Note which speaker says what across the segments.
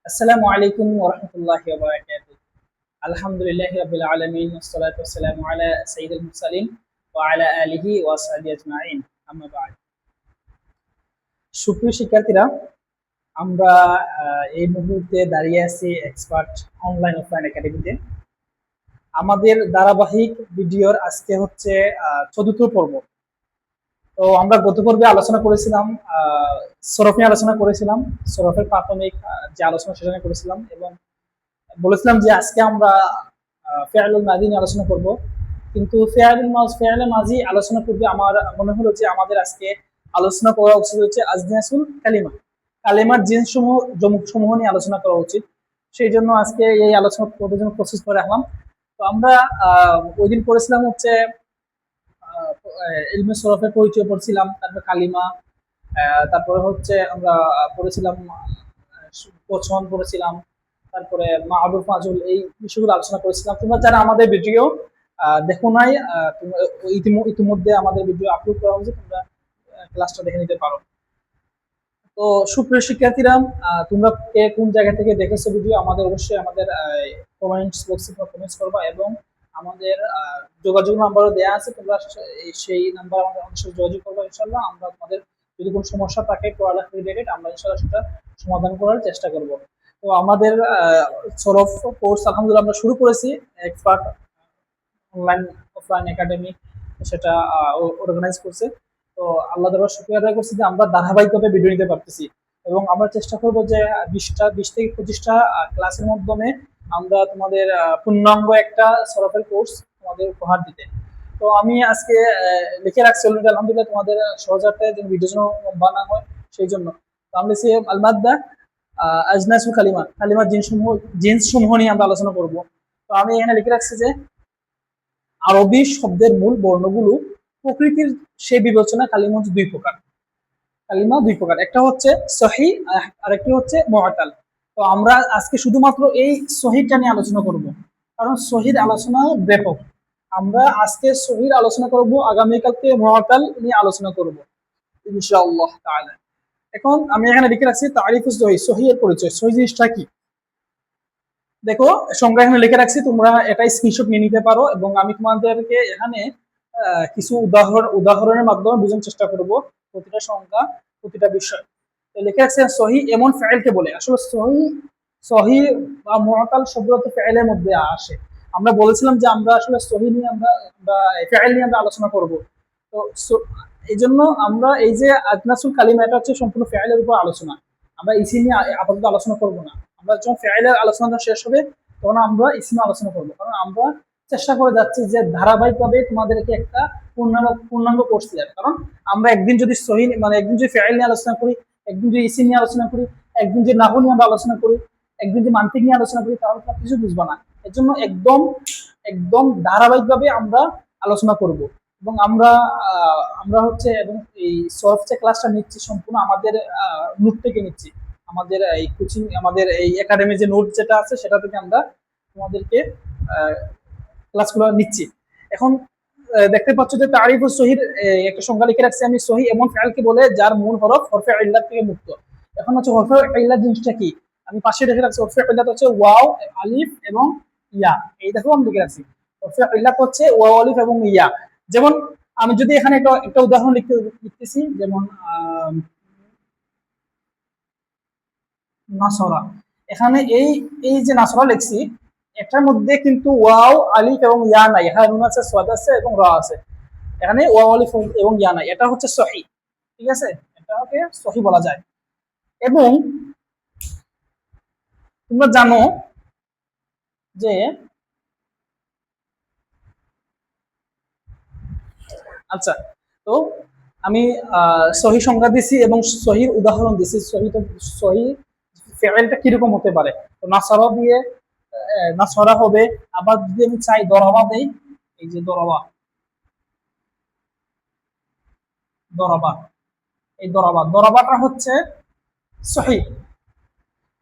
Speaker 1: আসসালামু আলাইকুম ওয়া রাহমাতুল্লাহি ওয়া বারাকাতুহু। আলহামদুলিল্লাহি রাব্বিল আলামিন ওয়াসসালাতু ওয়াসসালামু আলা সাইয়্যিদিল মুরসালিন ওয়া আলা আলিহি ওয়া আসহাবিহি আজমাইন। আম্মা বা'দ। সুপ্রিয় শিক্ষার্থীরা, আমরা এই মুহূর্তে দাঁড়িয়ে আছি এক্সপার্ট অনলাইন অফলাইন একাডেমিতে। আমাদের ধারাবাহিক ভিডিওর আজকে হচ্ছে চতুর্থ পর্ব। তো আমরা গত পর্বে আলোচনা করেছিলাম সরফ নিয়ে আলোচনা করেছিলাম। সরফের প্রাথমিক যে আলোচনা সেটা নিয়ে করেছিলাম এবং বলেছিলাম যে আজকে আমরা ফেয়ালুল মাজি নিয়ে আলোচনা করব। কিন্তু ফেয়ালুল মাজি আলোচনা করবে আমার মনে হলো যে আমাদের আজকে আলোচনা করা উচিত হচ্ছে আজনাসুল কালিমা, কালিমার জিন্স সমূহ নিয়ে আলোচনা করা উচিত। সেই জন্য আজকে এই আলোচনা করতে জন্য প্রসেস করে রাখলাম। তো আমরা ওই দিন করেছিলাম হচ্ছে ইলমে সরফের পরিচয় পড়ছিলাম, তারপরে কালিমা, তারপরে হচ্ছে আমরা পড়েছিলাম পছন পড়েছিলাম, তারপরে মাহরুফ মাজুল, এই বিষয়গুলো আলোচনা করেছিলাম। তোমরা যারা আমাদের ভিডিও দেখো নাই, ইতিমধ্যে আমাদের ভিডিও আপলোড করা হয়েছে, তোমরা ক্লাসটা দেখে নিতে পারো। তো সুপ্রিয় শিক্ষার্থীরা, তোমরা কে কোন জায়গা থেকে দেখেছো ভিডিও আমাদের অবশ্যই আমাদের কমেন্টস বক্সে কমেন্টস করবা এবং আমাদের যোগাযোগ নাম্বারও দেওয়া আছে, তোমরা সেই নাম্বার আমাদের সাথে যোগাযোগ করবা। ইনশাআল্লাহ আমরা তোমাদের যদি কোনো সমস্যা থাকে পড়ালেখা রিলেটেড, আমরা ইনশাআল্লাহ সেটা সমাধান করার চেষ্টা করব। তো আমাদের সরফ কোর্স আলহামদুলিল্লাহ আমরা শুরু করেছি, এক্সপার্ট অনলাইন অফলাইন একাডেমি সেটা অর্গানাইজ করছে। তো আল্লাহ দরবার শুকরিয়া আদায় করছি যে আমরা ধারাবাহিকভাবে ভিডিও নিতে পারতেছি এবং আমরা চেষ্টা করব যে 20 থেকে 25টা ক্লাসের মাধ্যমে আমরা তোমাদের পূর্ণাঙ্গ একটা সরফের কোর্স তোমাদের উপহার দিতে। তো আমি আজকে লিখে রাখছি অলরেডি আলহামদুলিল্লাহ, তোমাদের সহজাতে যেন ভিডিও যেন বানা হয় সেই জন্য। তো আমি লিখছি আল মাদ্দা আজনাসুল কালিমা, কালিমার জিন্স সমূহ নিয়ে আমরা আলোচনা করব। তো আমি এখানে লিখে রাখছি যে আরবি শব্দের মূল বর্ণগুলো প্রকৃতির সে বিবেচনা কালিমা দুই প্রকার। কালিমা দুই প্রকার, একটা হচ্ছে সহি আর একটি হচ্ছে মুআতাল। তো আমরা আজকে শুধুমাত্র এই সহিটা নিয়ে আলোচনা করব, কারণ সহির আলোচনা ব্যাপক। আমরা আজকে সহির আলোচনা করব, আগামীকালকে মুআতাল নিয়ে আলোচনা করব ইনশাআল্লাহ তাআলা। এখন আমি এখানে লিখে রাখছি তারিফুস সহি, সহি এর পরিচয়। সহি জিনিসটা কি দেখো, সংজ্ঞা এখানে লিখে রাখছি, তোমরা এটা স্ক্রিনশট নিয়ে নিতে পারো এবং আমি তোমাদেরকে এখানে কিছু উদাহরণের মাধ্যমে বোঝানোর চেষ্টা করব প্রতিটা সংজ্ঞা, প্রতিটা বিষয়। তো লিখে রাখছে সহি এমন ফাইলকে বলে। আসলে সহি সহি বা মুআতাল শব্দত ফাইলের মধ্যে আসে। আমরা বলেছিলাম যে আমরা আসলে সহি নিয়ে আমরা ফাইল নিয়ে আমরা আলোচনা করব। তো এই জন্য আমরা এই যে আজনাসুল কালিমা, এটা হচ্ছে সম্পূর্ণ ফাইলের উপর আলোচনা। আমরা ইসি নিয়ে আপাতত আলোচনা করব না। আমরা যখন ফাইলের আলোচনা শেষ হবে তখন আমরা ইসমি আলোচনা করব, কারণ আমরা চেষ্টা করে যাচ্ছি যে ধারাবাহিকভাবে তোমাদেরকে একটা পূর্ণাঙ্গ কোর্স দেওয়ার। কারণ আমরা একদিন যদি সহি মানে একদিন যদি ফাইল নিয়ে আলোচনা করি, একদিন যদি ইসি নিয়ে আলোচনা করি, একদিন যদি নাহু নিয়ে আমরা আলোচনা করি, একদিন যদি মান্তিক নিয়ে আলোচনা করি, তাহলে তোমার কিছু বুঝবা না। এর জন্য একদম একদম ধারাবাহিকভাবে আমরা আলোচনা করব এবং আমরা হচ্ছে এবং এই সরফ যে ক্লাসটা নিচ্ছি সম্পূর্ণ আমাদের নোট থেকে নিচ্ছি। আমাদের এই কোচিং, আমাদের এই একাডেমি যে নোট যেটা আছে সেটা থেকে আমরা তোমাদেরকে ক্লাসগুলো নিচ্ছি। এখন দেখতে পাচ্ছ যে তারিফুস সহির একটা সংজ্ঞা লিখে রাখছি আমি। সহি এমন ফাইলকে বলে যার মূল হরফ হরফে ইল্লাত থেকে মুক্ত। এখন হচ্ছে হরফে ইল্লাত জিনিসটা কি, আমি পাশে লিখে রাখছি। হরফে ইল্লাত হচ্ছে ওয়াও, আলিফ এবং ইয়া। এই দেখো আমি লিখে রাখছি হরফে ইল্লাত হচ্ছে ওয়াও, আলিফ এবং ইয়া। যেমন আমি যদি এখানে একটা উদাহরণ লিখতেছি, যেমন নাসরা। এখানে এই এই যে নাসরা লিখছি, এটার মধ্যে কিন্তু ওয়াও, আলিফ এবং ইয়া নাই। এখানে নুন আছে, সাদ আছে এবং রা আছে। এখানে ওয়াও, আলিফ এবং ইয়া নাই। এটা হচ্ছে সহি, ঠিক আছে, এটাকে সহি বলা যায়। এবং তোমরা জানো যে আচ্ছা, তো আমি সহি সংজ্ঞা দিছি এবং সহির উদাহরণ দিছি। সহি ফেয়েলটা কিরকম হতে পারে। তো নাসরা দিয়ে নাসরা হবে। আবার যদি আমি চাই দরাবা দেই, এই যে দরাবা, দরাবা, এই দরাবাটা হচ্ছে সহি।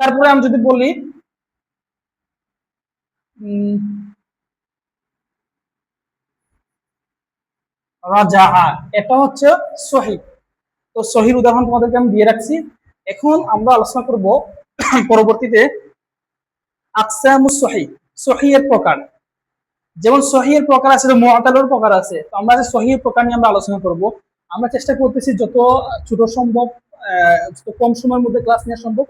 Speaker 1: তারপরে আমি যদি বলি রাজাআ, এটা হচ্ছে সহি। তো সহির উদাহরণ তোমাদেরকে আমি দিয়ে রাখছি। এখন আমরা আলোচনা করব পরবর্তীতে আকসামুস সহিহ, সহিহের প্রকার। যেমন সহিহের প্রকার আছে, মুআতালের প্রকার আছে। তো আমরা যে সহিহের প্রকার নিয়ে আমরা আলোচনা করব। আমরা চেষ্টা করতেছি যত ছোট সম্ভব, যত কম সময়ের মধ্যে ক্লাস নেওয়া সম্ভব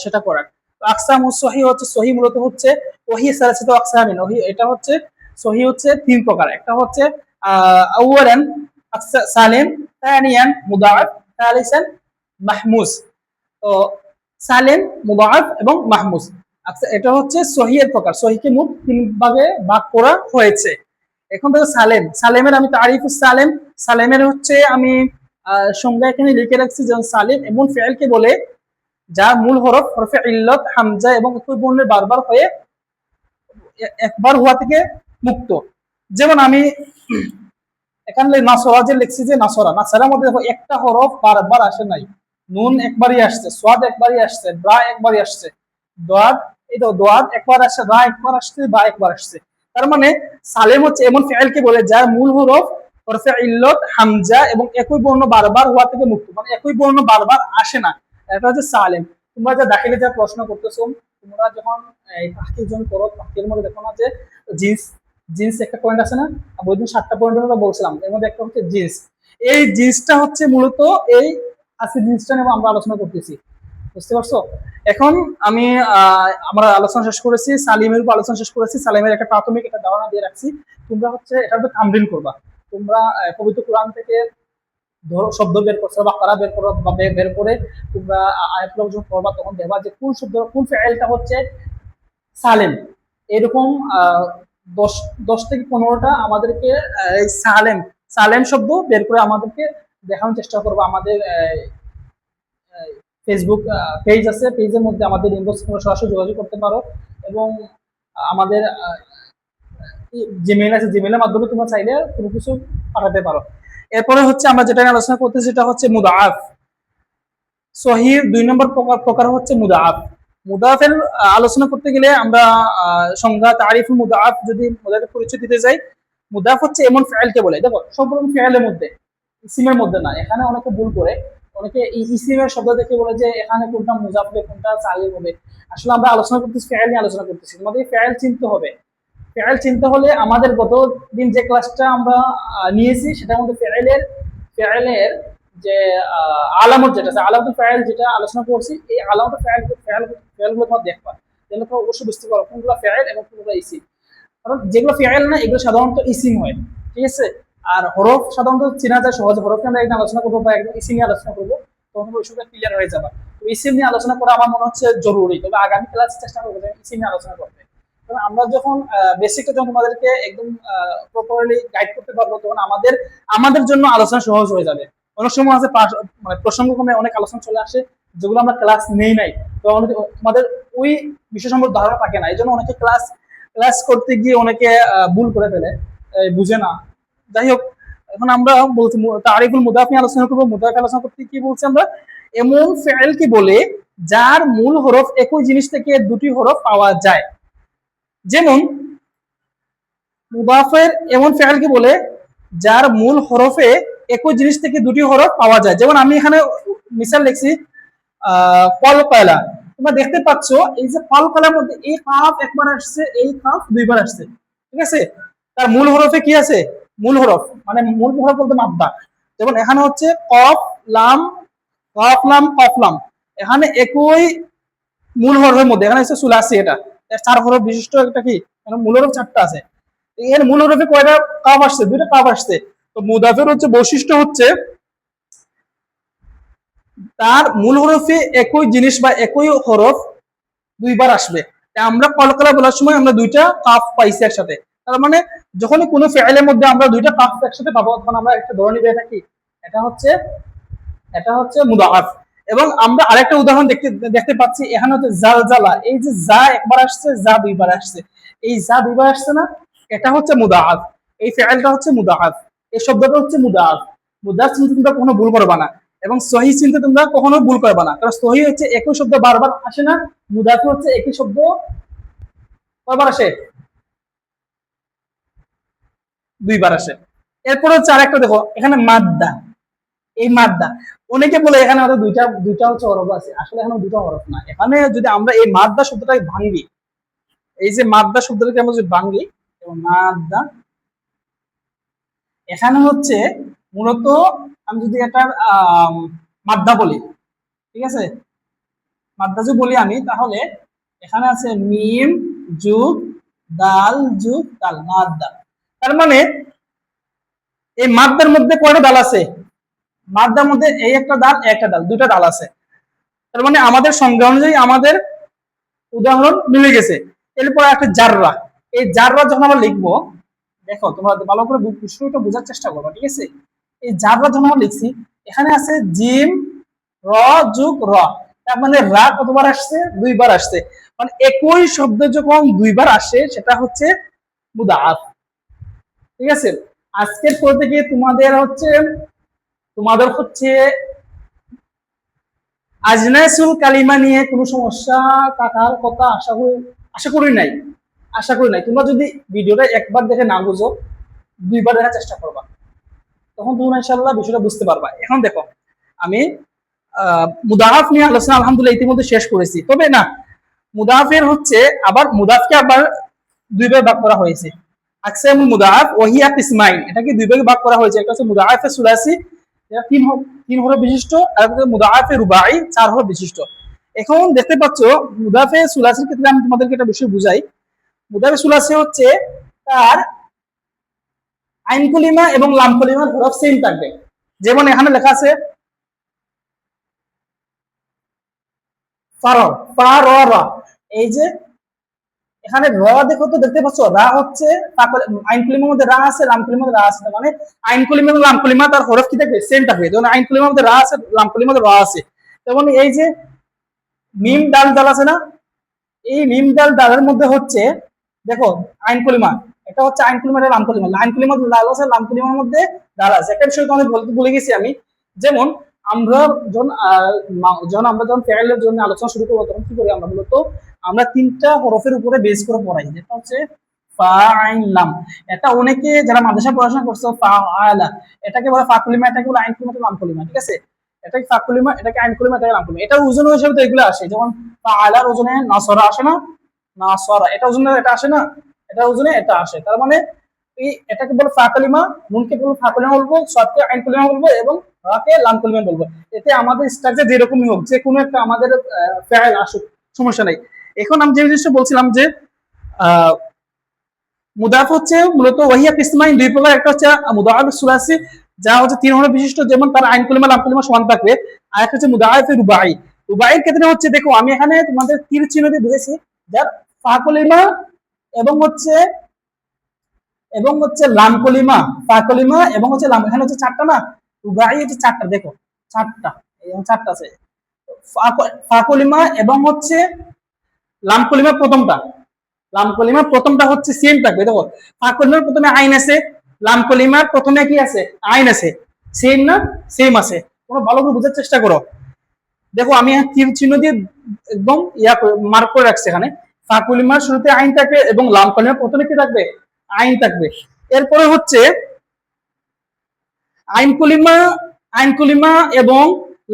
Speaker 1: সেটা করার। তো আকসামুস সহিহ হচ্ছে, সহিহ মূলত হচ্ছে ওহি সালাসাত আকসামিন, ওহি এটা হচ্ছে সহিহ হচ্ছে তিন প্রকার। একটা হচ্ছে আউয়ালান সালিম, তানিয়ান মুদাআফ, সালিসান মাহমুজ। তো সালেম, মুদাআফ এবং মাহমুজ। আচ্ছা, এটা হচ্ছে সহিহের প্রকার। সহিহকে মোট তিন ভাগে ভাগ করা হয়েছে। এখন দেখো সালেম, সালেমের আমি তারিফুস সালেম, সালেমের হচ্ছে আমি সংজ্ঞা এখানে লিখে রাখছি। যেমন সালেম এমন ফি'লকে বলে যার মূল হরফ হরফে ইল্লত, হামজা এবং একই বর্ণের বারবার হয়ে একবার হওয়া থেকে মুক্ত। যেমন আমি এখানে নাসরা যে লিখছি, যে নাসরা, নাসরার মধ্যে দেখো একটা হরফ বারবার আসে নাই। নুন একবারই আসছে, সোয়াদ একবারই আসছে, ব্রা একবারই আসছে, দোয়াদ, এই তো দোয়াদ একবার আসছে, রা একবার আসছে, বা একবার আসছে। তার মানে সালেম হচ্ছে এমন ফি'লকে বলে যার মূল হরফ হরফে ইল্লত, হামজা এবং একই বর্ণ বারবার হওয়া থেকে মুক্ত, মানে একই বর্ণ বারবার আসে না। এটা হচ্ছে সালেম। তোমরা যা দাখিলে যা প্রশ্ন করতেছো, তোমরা যখন এই তাহকিক যখন করো, তাহকিকের মধ্যে দেখো না যে জিন্স, জিন্স একটা পয়েন্ট আছে না, ওই দিন 7টা পয়েন্টের কথা বলছিলাম, এর মধ্যে একটা হচ্ছে জিন্স। এই জিন্সটা হচ্ছে মূলত এই আজকে জিন্সটা নিয়ে আমরা আলোচনা করতেছি, বুঝতে পারছো? এখন আমি আমরা আলোচনা শেষ করেছি, সালিমের উপর আলোচনা শেষ করেছি। সালিমের একটা প্রাথমিক একটা ধারণা দিয়ে রাখছি। তোমরা হচ্ছে এটার উপর তামরিন করবা। তোমরা পবিত্র কোরআন থেকে শব্দ বের করছো, বা কারা বের করো, বা বের করে তোমরা আয়াতগুলো যখন পড়বা তখন দেখবা যে কোন শব্দ, কোন ফি'লটা হচ্ছে সালেম। এরকম 10 থেকে 15টা আমাদেরকে সালেম, সালেম শব্দ বের করে আমাদেরকে দেখানোর চেষ্টা করবো। আমাদের ফেসবুক পেজ আছে, পেজের মধ্যে আমাদের ইনবক্স করে সরাসরি যোগাযোগ করতে পারো, এবং আমাদের জিমেইল আছে, জিমেইলের মাধ্যমে তোমরা চাইলে কোনো কিছু পাঠাতে পারো। এরপরে হচ্ছে আমরা যেটা আলোচনা করতেছি সেটা হচ্ছে মুদাআফ। সহিহ 2 নম্বর প্রকার হচ্ছে মুদাআফ। মুদাআফের আলোচনা করতে গেলে আমরা সংজ্ঞা, তারিফুল মুদাআফ, যদি মুদাআফের পরিচয় দিতে যাই, মুদাআফ হচ্ছে এমন ফি'লকে বলে, দেখো সবরকম ফি'লের মধ্যে, ইসিমের মধ্যে না। এখানে অনেকে ভুল করে, অনেকে এই ইসিমের শব্দ দেখে বলে যে এখানে কোনটা মুজাফ হবে, কোনটা সালিম হবে। আসলে আমরা আলোচনা করতেছি, ফি'ল নিয়ে আলোচনা করতেছি। তোমাদের ফি'ল চিনতে হবে। ফি'ল চিনতে হলে আমাদের গত দিন যে ক্লাসটা আমরা নিয়েছি সেটার মধ্যে ফি'লের যে আলামত যেটা আছে, আলামতুল ফাইল যেটা আলোচনা করছি, এই আলামতুল ফাইলগুলো তোমরা দেখবা, তাহলে তোমরা অবশ্যই বুঝতে পারো কোনগুলো ফাইল এবং কোনগুলো ইসিম। কারণ যেগুলো ফাইল না, এগুলো সাধারণত ইসিম হয়, ঠিক আছে? আর হরফ সাধারণত চেনা যায় সহজে। হরফ আমরা একদম আলোচনা করবো, বা একদম ইসিম নিয়ে আলোচনা করবো, তখন ওই সময় ক্লিয়ার হয়ে যাবে। তো ইসিম নিয়ে আলোচনা করা আমার মনে হচ্ছে জরুরি। তবে আগামী ক্লাস চেষ্টা করবো যে ইসিম নিয়ে আলোচনা করতে। কারণ আমরা যখন বেসিকটা যখন তোমাদেরকে একদম প্রপারলি গাইড করতে পারবো, তখন আমাদের জন্য আলোচনা সহজ হয়ে যাবে। অনেক সময় আছে মানে প্রসঙ্গক্রমে অনেক আলোচনা চলে আসে যেগুলো আমরা ক্লাস নেই নাই, তো আমাদের ওই বিষয় সম্পর্কে ধারণা থাকে না। এই জন্য অনেকে ক্লাস করতে গিয়ে অনেকে ভুল করে ফেলে, বুঝে না। যাই হোক, এখন আমরা বলছি তারিফুল মুদাফ নিয়ে আলোচনা করবো। মুদাফ আলোচনা করতে কি বলছি আমরা, এমন ফি'ল কি বলে যার মূল হরফ একই জিনিস থেকে দুটি হরফ পাওয়া যায়। যেমন মুদাফের এমন ফি'ল কি বলে যার মূল হরফে একই জিনিস থেকে দুটি হরফ পাওয়া যায়। যেমন আমি এখানে মিসাল লিখছি কলকালা। তোমরা দেখতে পাচ্ছ এই যে কলকালার মধ্যে এই কাফ একবার আসছে, এই কাফ দুইবার আসছে, ঠিক আছে? তার মূল হরফে কি আছে? মূল হরফ মানে মূল হরফ বলতে মাদ্দা। যেমন এখানে হচ্ছে কফ লাম, কফ লাম, কফ লাম। এখানে একই মূল হরফের মধ্যে, এখানে হচ্ছে সুলাসি, এটা 4 হরফ বিশিষ্ট একটা কি, মূল হরফ 4টা আছে। এর মূল হরফে কয়টা কাফ আসছে? 2টা কাফ আসছে। তো মুদাফের হচ্ছে বৈশিষ্ট্য হচ্ছে তার মূল হরফে একই জিনিস বা একই হরফ দুইবার আসবে। আমরা কলকলা বলার সময় আমরা 2টা কাফ পাইছি একসাথে। তার মানে যখনই কোনো ফি'লের মধ্যে আমরা 2টা কাফ একসাথে পাবো, তখন আমরা একটা ধরে নিব এটা কি, এটা হচ্ছে মুদাআফ। এবং আমরা আরেকটা উদাহরণ দেখতে পাচ্ছি, এখানে হচ্ছে জালজালা। এই যে যা একবার আসছে, যা দুইবার আসছে, এই যা দুইবার আসছে না, এটা হচ্ছে মুদাআফ। এই ফি'লটা হচ্ছে মুদাআফ, এই শব্দটা হচ্ছে মুদাআফ। মুদাআফ চিনতে তোমরা কখনো ভুল করবা না, এবং সহিহ চিনতে তোমরা কখনো ভুল করবা না। কারণ সহিহ হচ্ছে একই শব্দ বারবার আসে না, মুদাআফ হচ্ছে একই শব্দ কয়বার আসে? দুইবার আসে। এরপর হচ্ছে আরেকটা দেখো, এখানে মাদ্দা, এই মাদ্দা। অনেকে বলে এখানে হয়তো দুইটা হচ্ছে হরফ আছে, আসলে এখানে দুটো হরফ না। এখানে যদি আমরা এই মাদ্দা শব্দটাকে ভাঙি, এই যে মাদ্দা শব্দটাকে আমরা যদি ভাঙি, মাদ্দা, এখানে হচ্ছে মূলত আমি যদি একটা মাদ্দা বলি, ঠিক আছে, মাদ্দা যদি বলি আমি, তাহলে এখানে আছে মিম যুগ দাল যুগ দাল, মাদ্দা। তার মানে এই মাদ্দার মধ্যে কয়টা দাল আছে? মাদ্দার মধ্যে এই একটা দাল, একটা দাল, দুটা দাল আছে। তার মানে আমাদের সংজ্ঞা অনুযায়ী আমাদের উদাহরণ মিলে গেছে। এরপর একটা জাররা, এই জাররা যখন আমরা লিখবো, দেখো তোমরা ভালো করে বিষয়টা বোঝার চেষ্টা করবো, ঠিক আছে। এই জাররা যখন আমরা লিখছি, এখানে আছে জিম র যুগ র, তার মানে রা কতবার আসছে? দুইবার আসছে। মানে একই শব্দ যখন দুইবার আসে সেটা হচ্ছে মুদাআফ, ঠিক আছে। আজকের পর থেকে তোমাদের হচ্ছে আজনাসুল কালিমা নিয়ে কোনো সমস্যা থাকার কথা আশা করি নাই। তোমরা যদি ভিডিওটা একবার দেখে না বুঝো, দুইবার দেখার চেষ্টা করবা, তখন তোমরা ইনশাআল্লাহ বিষয়টা বুঝতে পারবা। এখন দেখো, আমি মুদাআফ নিয়ে আলোচনা আলহামদুলিল্লাহ ইতিমধ্যে শেষ করেছি। তবে না, মুদাআফের হচ্ছে আবার মুদাআফকে আবার দুই ভাগে ভাগ করা হয়েছে। আকসামুল মুদাআফ ওয়া হিয়া কিসমাইন, এটাকে দুই ভাগে ভাগ করা হয়েছে। একটা হচ্ছে মুদাআফে সুলাসি, এটা তিন হরফ বিশিষ্ট, আর একটা মুদাআফে রুবাই, 4 হরফ বিশিষ্ট। এখন দেখতে পাচ্ছ মুদাআফে সুলাসির ক্ষেত্রে আমি তোমাদেরকে একটা বিষয় বুঝাই। মুদাআফে সুলাসি হচ্ছে তার আইন কলিমা এবং লাম কলিমার হরফ সেম থাকবে। যেমন এখানে লেখা আছে এই যে এখানে র, দেখো তো, দেখতে পাচ্ছ রা হচ্ছে আইন কলিমার মধ্যে রা আছে, লাম কলিমার মধ্যে রা আছে। মানে আইন কলিমা এবং লাম কলিমা তার হরফ কি থাকবে? সেম থাকবে। যেমন আইন কলিমার মধ্যে রা আছে, লাম কলিমার মধ্যে রা আছে। যেমন এই যে মিম দাল দাল আছে না, এই মিম দাল দালের মধ্যে হচ্ছে দেখো আইন কলিমা, এটা হচ্ছে আইন কলিমা, এটা লাম কলিমা। আইন কলিমার মধ্যে দাল আছে, লাম কলিমার মধ্যে দাল আছে। একটা বিষয় তোমাদের বলতে ভুলে গেছি আমি, যেমন আমরা যখন ফেইলের জন্য আলোচনা শুরু করবো, তখন কি করি আমরা? মূলত আমরা 3টা হরফের উপরে বেস করে পড়াই, যেটা হচ্ছে ফা আইন লাম। এটা অনেকে যারা মাদ্রাসা পড়াশোনা করছে ফা আলা, এটাকে বলে ফা কলিমা, এটাকে বলে আইন কলিমা, লাম কলিমা, ঠিক আছে। এটাকে ফা কলিমা, এটাকে আইন কলিমা, এটাকে লাম কলিমা। এটা ওজন হিসেবে তো এগুলো আসে, যেমন ফা আলার ওজনে নাসরা আসে না, নাসরা, এটা ওজনে এটা আসে না, এটা ওজনে এটা আসে। তার মানে এটাকে বলে ফা কলিমা, নুনকে বলবো ফা কলিমা বলবো, সাদকে আইন কলিমা বলবো, এবং রাকে লাম কলিমা বলবো। এতে আমাদের স্ট্রাকচার যেরকমই হোক, যে কোনো একটা আমাদের ফেল আসুক, সমস্যা নাই। এখন আমি যে জিনিসটা বলছিলাম যে মুদাফ হচ্ছে মূলত ওয়াহিয়া কিসমাইন, দুই প্রকার। একটা হচ্ছে মুদাআফ সুলাসি, যা হচ্ছে 3 হরফ বিশিষ্ট, যেমন তার আইন কলিমা লাম কলিমা সমান থাকবে। আর একটা হচ্ছে মুদাআফ রুবাই। রুবাইয়ের ক্ষেত্রে হচ্ছে, দেখো আমি এখানে তোমাদের তীর চিহ্ন দিয়ে বুঝেছি, যার ফা কলিমা এবং হচ্ছে লাম কলিমা, ফা কলিমা এবং হচ্ছে লাম, এখানে হচ্ছে 4টা না, রুবাই হচ্ছে 4টা, দেখো 4টা, এই 4টা আছে। ফা কলিমা এবং হচ্ছে লাম কলিমা প্রথমটা হচ্ছে সেম থাকবে। দেখো ফা কলিমার প্রথমে আইন আছে, লাম কলিমার প্রথমে কি আছে? আইন আছে। সেম না? সেম আছে। তোমরা ভালো করে বোঝার চেষ্টা করো। দেখো আমি তীর চিহ্ন দিয়ে একদম মার্ক করে রাখছি এখানে। ফা কলিমার শুরুতে আইন থাকবে এবং লাম কলিমার প্রথমে কি থাকবে? আইন থাকবে। এরপরে হচ্ছে আইন কলিমা এবং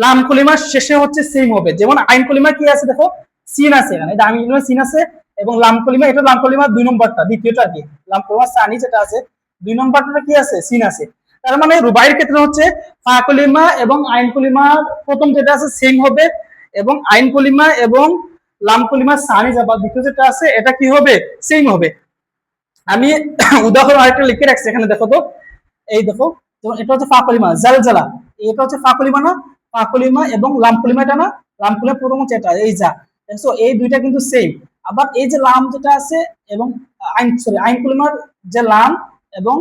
Speaker 1: লাম কলিমার শেষে হচ্ছে সেম হবে। যেমন আইন কলিমা কি আছে? দেখো সিন আছে এখানে, এটা আইন কলিমা সিন আছে, এবং লাম কলিমা, এটা লাম কলিমা 2 নম্বরটা, দ্বিতীয়টা কি লাম কলিমা সানি যেটা আছে 2 নম্বরটা কি আছে? সিন আছে। তার মানে রুবাইয়ের ক্ষেত্রে হচ্ছে ফা কলিমা এবং আইন কলিমার প্রথম যেটা আছে সেম হবে, এবং আইন কলিমা এবং লাম কলিমা সানি যাবা দ্বিতীয় যেটা আছে এটা কি হবে? সেম হবে। আমি উদাহরণ আরেকটা লিখে রাখছি এখানে, দেখো তো, এই দেখো, এটা হচ্ছে ফা কলিমা জালজালা, এটা হচ্ছে ফা কলিমা না, ফা কলিমা এবং লাম কলিমা, এটা না, লাম কলিমা প্রথম হচ্ছে এটা, এই যা, দেখছো এই দুইটা কিন্তু সেম। আবার এই যে লাম যেটা আছে এবং আইন কলিমার যে লাম এবং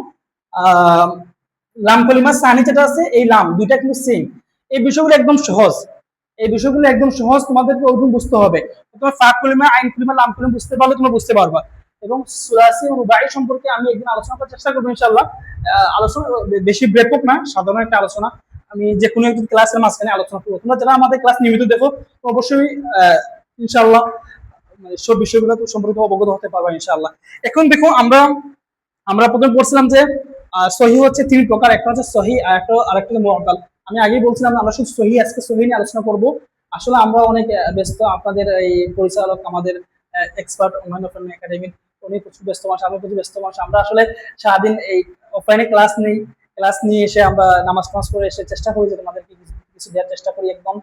Speaker 1: লাম কলিমার সানি যেটা আছে, এই লাম দুইটা কিন্তু সেম। এই বিষয়গুলো একদম সহজ, তোমাদেরকে ওরকম বুঝতে হবে। তোমার ফা কলিমা, আইন কলিমা, লাম কলিমা বুঝতে পারলে তোমরা বুঝতে পারবা। এবং সুলাসি ও রুবাই সম্পর্কে আমি একদিন আলোচনা করার চেষ্টা করবো ইনশাআল্লাহ। আলোচনা বেশি ব্যাপক না, সাধারণ একটা আলোচনা, আমি যে কোনো একদিন ক্লাসের মাঝখানে আলোচনা করবো। তোমরা যারা আমাদের ক্লাস নিয়মিত দেখো, অবশ্যই ইনশাআল্লাহ সব বিষয়গুলো সম্পর্কে অবগত হতে পারবা ইনশাআল্লাহ। এখন দেখো, আমরা প্রথমে পড়ছিলাম যে সহি হচ্ছে 3 প্রকার, একটা হচ্ছে সহি, আরেকটা হচ্ছে মুআদ্দাল। আমি আগেই বলছিলাম আমরা শুধু আজকে সহি নিয়ে আলোচনা করব। আসলে আমরা অনেক ব্যস্ত, আপনাদের এই পরিচালক, আমাদের এক্সপার্ট অন্যান্য একাডেমিক, উনি প্রচুর ব্যস্ত মানুষ, আমি প্রচুর ব্যস্ত মানুষ। আমরা আসলে সারাদিন এই অফলাইনে ক্লাস নিয়ে এসে আমরা নামাজ টামাজ করে এসে চেষ্টা করি যে তোমাদেরকে কিছু দেওয়ার চেষ্টা করি একদম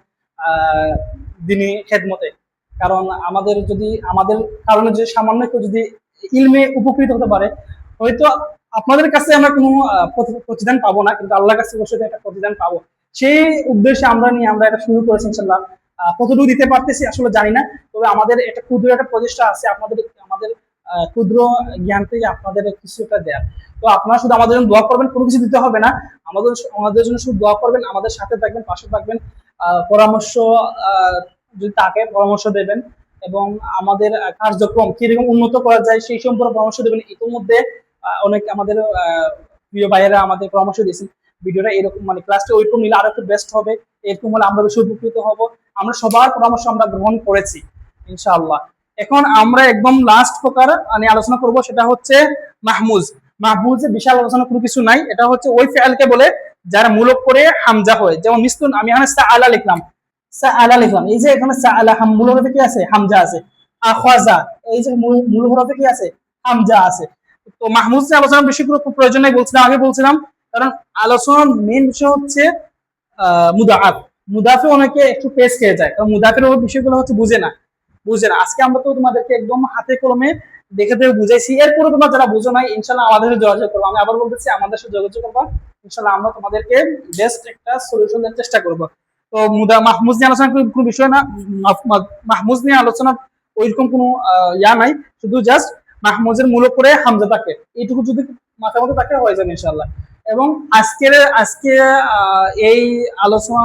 Speaker 1: দিনী খেদমতে। কারণ আমাদের কারণে যদি সামান্য কেউ যদি ইলমে উপকৃত হতে পারে, হয়তো আপনাদের কাছে আমরা কোনো প্রতিদান পাবো না, কিন্তু আল্লাহর কাছে অবশ্যই একটা প্রতিদান পাবো। সেই উদ্দেশ্যে আমরা এটা শুরু করেছি ইনশাল্লাহ। কতটুকু দিতে পারতেছি আসলে জানি না, তবে আমাদের একটা ক্ষুদ্র একটা প্রচেষ্টা আছে আমাদের ক্ষুদ্র জ্ঞান থেকে আপনাদের কিছু একটা দেওয়ার। তো আপনারা শুধু আমাদের জন্য দোয়া করবেন, কোনো কিছু দিতে হবে না, আমাদের জন্য শুধু দোয়া করবেন, আমাদের সাথে থাকবেন, পাশে থাকবেন, পরামর্শ যদি তাকে পরামর্শ দেবেন, এবং আমাদের কার্যক্রম কিরকম উন্নত করা যায় সেই সম্পর্কে পরামর্শ দেবেন। ইতিমধ্যে অনেক আমাদের প্রিয় ভাইয়েরা আমাদের পরামর্শ দিয়েছেন ভিডিওটা এরকম, মানে ক্লাসটা ওইরকম নিলে আরো একটু বেস্ট হবে, এরকম হলে আমরা বেশি উপকৃত হব। আমরা সবার পরামর্শ আমরা গ্রহণ করেছি ইনশাআল্লাহ। এখন আমরা একদম লাস্ট প্রকার নিয়ে আলোচনা করব, সেটা হচ্ছে মাহমুজ। মাহমুজে বিশাল আলোচনা কোনো কিছু নাই, এটা হচ্ছে ওই ফেলকে বলে যারা মূলক করে হামজা হয়। যেমন মিসলুন, আমি এখানে সাআলা লিখলাম, এই যে এখানে সাআলা মূল হরফে কি আছে? হামজা আছে। আখাযা, এই যে মূল হরফে কি আছে? হামজা আছে। তো মাহমুজ নিয়ে আলোচনা বেশি কোনো প্রয়োজন নাই বলছিলাম, কারণ আলোচনার মেইন বিষয় হচ্ছে মুদাআফ। মুদাফে অনেকে একটু পেস খেয়ে যায়, কারণ মুদাফের বিষয়গুলো হচ্ছে বুঝে না। আজকে আমরা তো তোমাদেরকে একদম হাতে কলমে দেখে দেখে বুঝাইছি। এরপরে তোমরা যারা বুঝো নাই, ইনশাল্লাহ আমাদের সাথে যোগাযোগ করবো। আমি আবার বলতেছি, আমাদের সাথে যোগাযোগ করবো, ইনশাল্লাহ আমরা তোমাদেরকে বেস্ট একটা সলিউশন দেওয়ার চেষ্টা করবো। তো মাহমুজ নিয়ে আলোচনা কোনো বিষয় না, মাহমুজ নিয়ে আলোচনা ওইরকম কোনো নাই, শুধু জাস্ট মাহমুজের মূল করে হামজা থাকে, এইটুকু যদি মাথার মধ্যে থাকে হয়ে যাবে ইনশাল্লাহ। এবং আজকে এই আলোচনা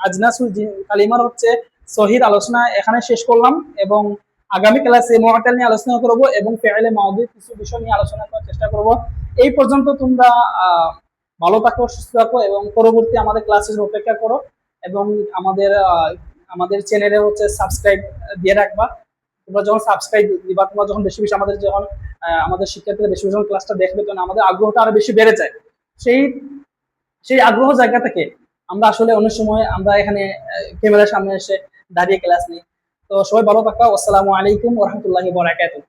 Speaker 1: আজনাসুল কালিমার হচ্ছে সহির আলোচনা এখানে শেষ করলাম, এবং আগামী ক্লাসে মুআত্তাল নিয়ে আলোচনা করব এবং ফি'লে মাদি কিছু বিষয় নিয়ে আলোচনা করার চেষ্টা করব। এই পর্যন্ত তোমরা ভালো থাকো, সুস্থ থাকো, এবং পরবর্তী আমাদের ক্লাসের অপেক্ষা করো, এবং আমাদের চ্যানেলে হচ্ছে সাবস্ক্রাইব দিয়ে রাখবা। তোমরা যখন সাবস্ক্রাইব দিবা, তোমরা যখন বেশি বেশি আমাদের শিক্ষার্থীরা বেশি বেশি ক্লাসটা দেখবে, তখন আমাদের আগ্রহটা আরো বেশি বেড়ে যায়। সেই আগ্রহ জায়গা থেকে আমরা আসলে অনেক সময় আমরা এখানে ক্যামেরার সামনে এসে দাঁড়িয়ে ক্লাস নিই। তো সবাই ভালো থাকো। আসসালামু আলাইকুম ওয়া রাহমাতুল্লাহি ওয়া বারাকাতুহু।